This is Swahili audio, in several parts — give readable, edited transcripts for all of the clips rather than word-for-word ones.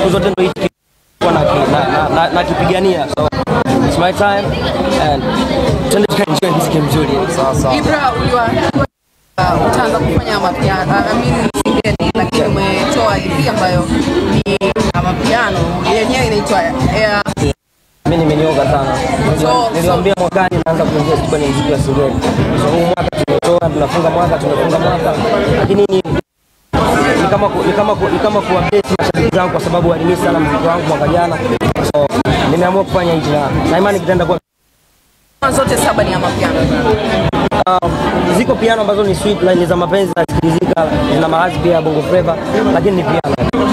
siku zote ndio hiki na kipigania. So it's my time and twende tukaenjoy muziki mzuri. Sawa. Ibra, utaanza kufanya mapiano, singeli, lakini umetoa EP ambayo ni mapiano, yenyewe inaitwa Air. Mimi nimenyoka sana. Niliwaambia mwakani naanza kuingia kwenye muziki wa singeli. So huu mwaka tumetoa, tunafunga mwaka. Lakini ni kama kuupdate mashabiki zangu kwa sababu walimisi sana muziki wangu mwaka jana. So nimeamua kufanya hivi na imani kitaenda kwa zote 7 ni ya mapiano. Ziko piano ambazo ni sweet line za mapenzi na sikilizika, na maazi pia bongo flava, lakini ni piano.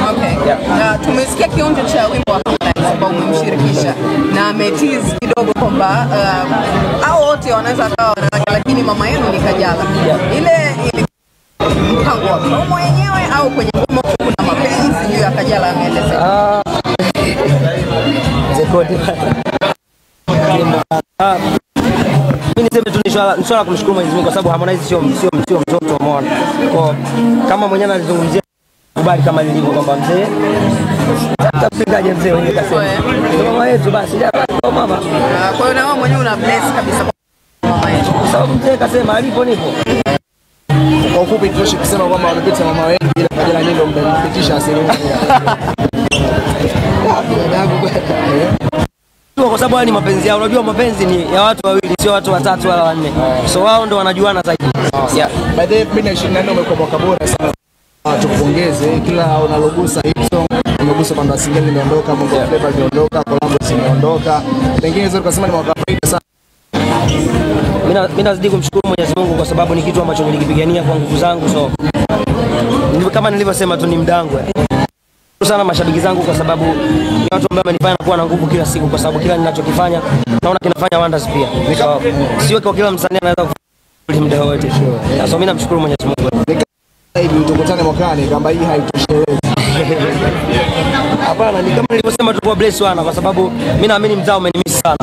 Okay. Yeah. Tumesikia kionjo cha wimbo wa Harmonize ambao umemshirikisha na ametease kidogo kwamba hao wote wanaweza kawa wanawake, lakini mama yenu ni Kajala. Ile mpango wa promo yenyewe au kwenye promo kuna mapenzi juu ya Kajala ameelezea? Zekodi. Mimi niseme tu ni swala kumshukuru Mwenyezi Mungu kwa sababu Harmonize sio mtoto umeona. Kwa kama mwenyewe alizungumzia kubali kama nilivyo kwamba mzee atapigaje mzee wenyewe kasema. Mama yetu basi ndio mama. Kwa hiyo na wewe mwenyewe una bless kabisa mama yetu. Kwa sababu mzee kasema alipo nipo. Kwa ufupi tuishi kusema kwamba wamepita mama wengi ila Kajala ndio mmepitisha asilimia. Kwa sababu ni mapenzi yao. Unajua mapenzi ni ya watu wawili, sio watu watatu wala wanne. So wao ndio wanajuana zaidi. Yeah. By the way, 2024 umekuwa mwaka bora sana. Tukupongeze kila unalogusa hii song, umegusa banda single imeondoka, bongo flava imeondoka, collab zimeondoka. Pengine zote tukasema ni mwaka faida sana. Mimi nazidi kumshukuru Mwenyezi Mungu kwa sababu ni kitu ambacho nilikipigania kwa nguvu zangu. So kama nilivyosema tu ni mdangwe sana mashabiki zangu kwa sababu ni watu ambao wamenifanya kuwa na nguvu kila siku, kwa sababu kila ninachokifanya naona kinafanya wonders pia. Sio kwa kila msanii anaweza kufanya muda wote. So mimi namshukuru Mwenyezi Mungu. Hivi tukutane mwakani kama hii haitoshelezi. Hapana, ni kama nilivyosema tu kwa bless wana, kwa sababu mimi naamini mtaa umenimiss sana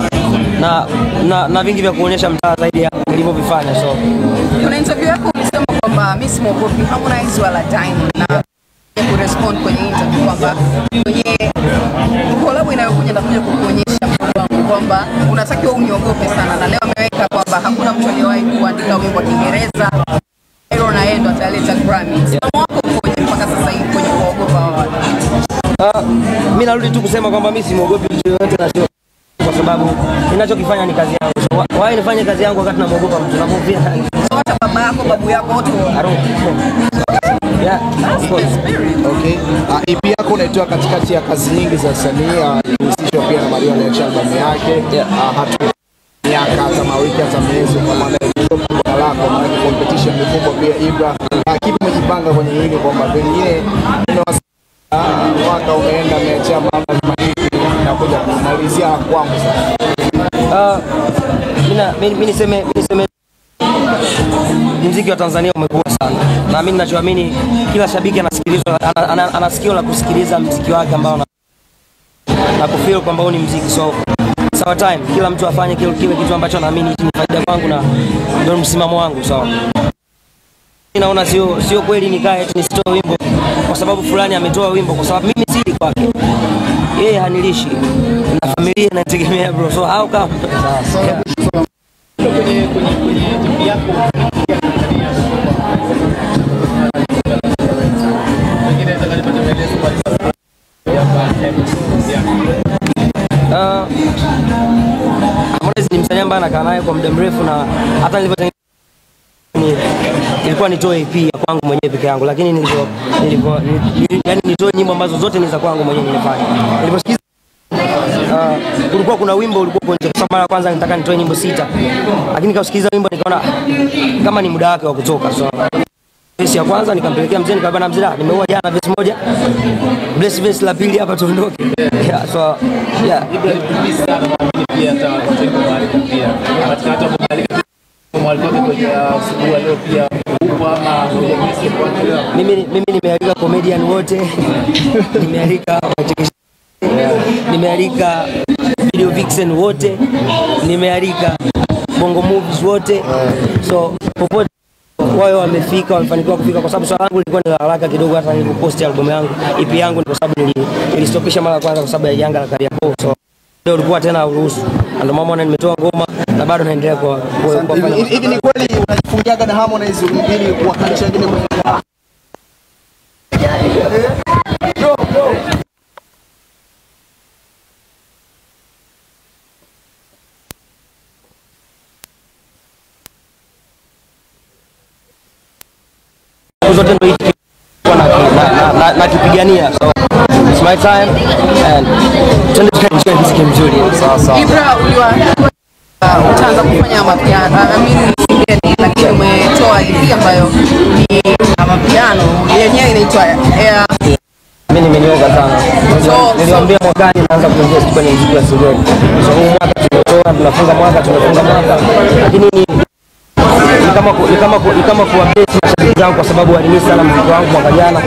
na vingi vya kuonyesha mtaa zaidi ya nilivyovifanya. So kuna interview yako ulisema kwamba mimi simogopi Harmonize wala Diamond, na kurespond kwenye interview kwamba kwenye collab inayokuja ndakuja kukuonyesha kwamba unatakiwa uniogope sana, na leo ameweka kwamba hakuna mtu aliyewahi kuandika wimbo wa Kiingereza hilo na yeye ndo ataleta Grammy. Wako ukoje mpaka sasa hivi kwenye kuogopa watu? Mimi narudi tu kusema kwamba mimi simogopi mtu yote na sio kwa sababu ninachokifanya ni kazi yangu. So why nifanye kazi yangu wakati namuogopa mtu? Namwambia nani? Hata baba yako, babu yako wote. Yeah, of course. Okay. EP yako unaitoa katikati ya kazi nyingi za wasanii, ilihusishwa pia na Mario na album yake. Hatu miaka kama wiki hata miezi kwa maana ya lako na competition mikubwa pia Ibra. Kipi umejipanga kwenye hili kwamba pengine mwaka umeenda umeacha mambo mazuri na kuja kumalizia kwangu sasa? Mimi niseme muziki wa Tanzania umekuwa sana. Na mimi ninachoamini kila shabiki anasikilizwa, ana sikio la kusikiliza muziki wake ambao na kufeel kwamba huu ni muziki. So sawa time kila mtu afanye kile kitu ambacho anaamini ni faida kwangu na ndio msimamo wangu. So naona sio kweli nikae eti nisitoe wimbo kwa sababu fulani ametoa wimbo, kwa sababu mimi sili kwake. Yeye hanilishi na familia inategemea bro. So how come? Kwenye timu yako Harmonize ni msanii ambaye anakaa naye kwa muda mrefu, na hata nilipotengeneza ilikuwa nitoe EP ya kwangu mwenyewe peke yangu, lakini yani nitoe nyimbo ambazo zote ni za kwangu mwenyewe nilifanya. Niliposikiza kulikuwa kuna wimbo ulikuwa kwenye, kwa mara ya kwanza nitaka nitoe nyimbo 6, lakini kausikiza wimbo nikaona kama ni muda wake wa kutoka. So verse ya kwanza nikampelekea mzee, nikamwambia mzee, nimeua jana verse moja, bless verse la pili hapa tuondoke. Yeah, so yeah, pia hata watu mahali pia katika hata mahali kwa leo pia mimi nimealika comedian wote, nimealika wachekeshaji, nimealika video vixen wote, nimealika bongo movies wote. So popote moyo wamefanikiwa kufika, kwa sababu swala langu lilikuwa ni haraka kidogo. Hata nilipopost album yangu EP yangu, kwa sababu nilistopisha mara ya kwanza kwa sababu ya janga la Kariakoo, so ndio ulikuwa tena uruhusu, ndio maana nimetoa ngoma na bado naendelea kwa hivi. Ni kweli unajifungiaga na Harmonize ili kuwakalisha wengine kwenye zote ndio na kipigania, so it's my time and twende tukaenjoy muziki mzuri. Sasa Ibra, utaanza kufanya mapiano, lakini umetoa EP ambayo ni mapiano yenyewe inaitwa Air. Mimi nimenyoka sana. Niliwaambia mwakani naanza kuinvest kwenye muziki wa Singeli. So huu mwaka tumetoa, tunafunga mwaka, lakini ni kama kuwapesi mashabiki zangu, kwa sababu walimisi sana muziki wangu mwaka jana.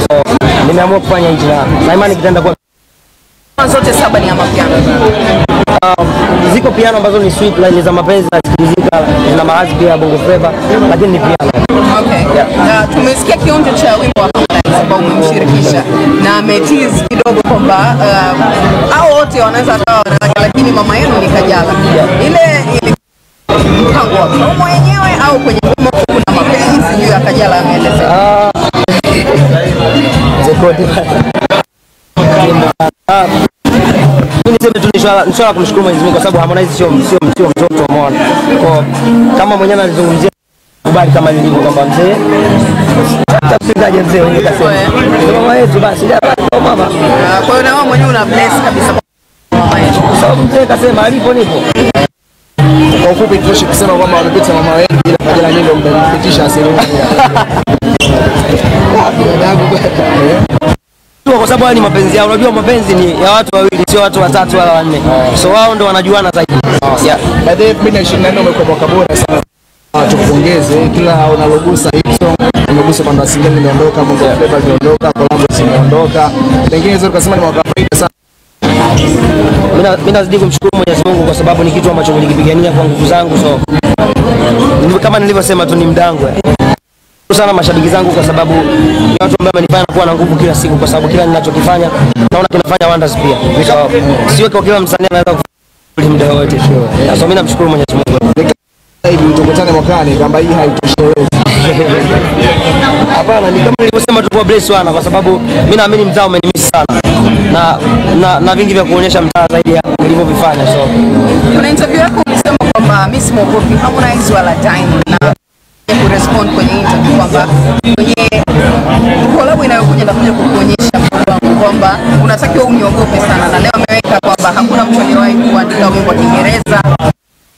So nimeamua kufanya hichi na imani kitaenda kwa zote 7 ni mapiano. Ziko piano ambazo ni sweet line za mapenzi na sikilizika, na maazi pia bongo flava, lakini ni piano. Okay. Yeah. Tumesikia kionjo cha wimbo wa Harmonize ambao umemshirikisha na ametease kidogo kwamba hao wote wanaweza kuwa wanawake, lakini mama yenu ni Kajala. Ile mpango wa promo yenyewe au kwenye promo kuna mapenzi juu ya Kajala ameelezea? Mimi niseme tu ni swala kumshukuru Mwenyezi Mungu, kwa sababu Harmonize sio mtoto umeona. Kwa kama mwenyewe anazungumzia kubali kama nilivyo, kwamba mzee tafsiraje mzee wenyewe kasema mama yetu basi mama. Kwa hiyo na wewe mwenyewe una bless kabisa mama yetu, kwa sababu mzee kasema alipo nipo. Kwa ufupi tosha kusema kwamba wamepita mama wengi, ila Kajala ndio ndio mmepitisha asilimia. Kwa sababu ni mapenzi yao. Unajua mapenzi ni ya watu wawili, sio watu watatu wala wanne. So wao ndio wanajuana zaidi. Yeah. Baadaye 2024 umekuwa mwaka bora sana. Tukupongeze kila unalogusa hii song, umegusa banda Singeli imeondoka, Bongo Flava imeondoka, collab zimeondoka. Pengine zote tukasema ni mwaka faida sana. Mimi nazidi kumshukuru Mwenyezi Mungu, kwa sababu ni kitu ambacho nilikipigania kwa nguvu zangu. So kama nilivyosema tu ni mdangwe sana mashabiki zangu, kwa sababu ni watu ambao wamenifanya kuwa na nguvu kila siku, kwa sababu kila ninachokifanya naona kinafanya wonders pia. Sio kwa kila msanii anaweza kufanya muda wote. So mimi namshukuru Mwenyezi Mungu. Hivi tukutane mwakani kama hii haitoshelezi. Hapana, ni kama nilivyosema tu kwa bless wana, kwa sababu mimi naamini mtaa umenimiss sana na vingi vya kuonyesha mtaa zaidi ya nilivyovifanya. So kuna interview yako ulisema kwamba mimi simwogopi Harmonize wala Diamond, na kurespond kwenye interview kwamba kwenye collab inayokuja ndakuja kukuonyesha kwamba unatakiwa uniogope sana, na leo ameweka kwamba hakuna mtu aliyewahi kuandika wimbo wa Kiingereza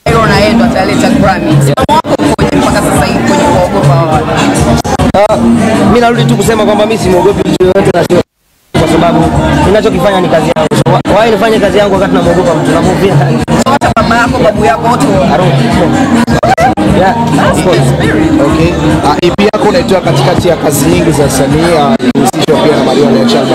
hilo na yeye ndo ataleta Grammy. Msimamo wako ukoje mpaka sasa hivi kwenye kuogopa watu? Mimi narudi tu kusema kwamba mimi simwogopi mtu yoyote, na sio kwa sababu ninachokifanya ni kazi yangu. So why nifanye kazi yangu wakati namuogopa mtu? Namwambia hata baba yako, babu yako wote Okay. EP yako unaitoa katikati ya kazi nyingi za wasanii, ilihusishwa pia na Mario Alexander.